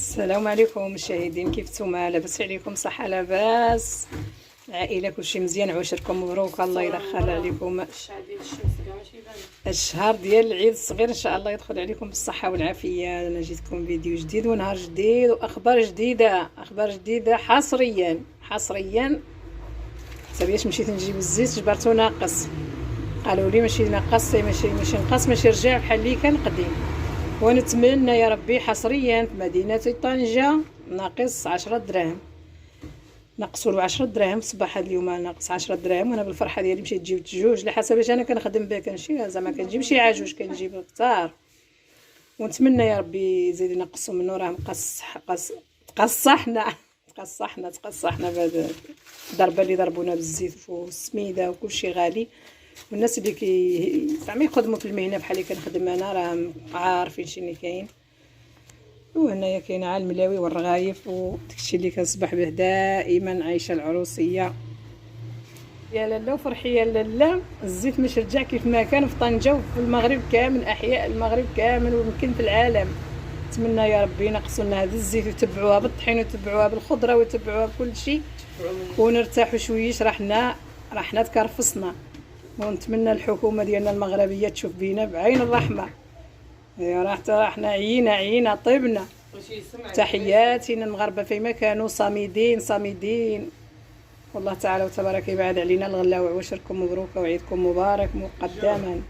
السلام عليكم مشاهدين، كيف نتوما؟ لاباس عليكم؟ صحه لاباس؟ العائله كلشي مزيان؟ عواشركم مبروك، الله يدخل عليكم الشهر ديال العيد الصغير ان شاء الله، يدخل عليكم بالصحه والعافيه. انا جيتكم فيديو جديد ونهار جديد واخبار جديده، حصريا صافي. مشيت نجيب الزيت جبرتو ناقص، قالوا لي ماشي ناقص، ماشي نقص، ماشي رجع بحال اللي كان قديم. ونتمنى يا ربي حصريا في مدينة طنجة ناقص 10 دراهم، نقصوا له 10 دراهم صباح اليوم، ناقص 10 دراهم. وانا بالفرحه ديالي مشيت جبت جوج على حسب اش انا كنخدم به، كنمشي زعما كنجيب شي عجوج، كنجيب كثار. ونتمنى يا ربي يزيد ينقصوا منه، راه تقصحنا بهذا الضربه اللي ضربونا بالزيت والسميده وكلشي غالي. والناس اللي زعما يخدموا في المهنه بحال اللي كنخدم انا راه عارفين شنو كاين. وهنايا كاين عا الملاوي والرغايف وداكشي اللي كنصبح به دائما عايشه العروسيه. يا لاله وفرحي يا لاله، الزيت مش رجع كيف ما كان في طنجه وفي المغرب كامل، احياء المغرب كامل ويمكن في العالم. نتمنى يا ربي ينقصوا لنا هذا الزيت ويتبعوها بالطحين ويتبعوها بالخضره ويتبعوها بكل شيء، ونرتاحوا شويش. راه حنا تكرفصنا. ونتمنى الحكومه ديالنا المغربيه تشوف بينا بعين الرحمه. راه حنا عيينا طيبنا. تحياتنا المغاربه فيما كانوا، صامدين. والله تعالى وتبارك يبعد علينا الغلا. وعواشركم مبروكه وعيدكم مبارك مقدما.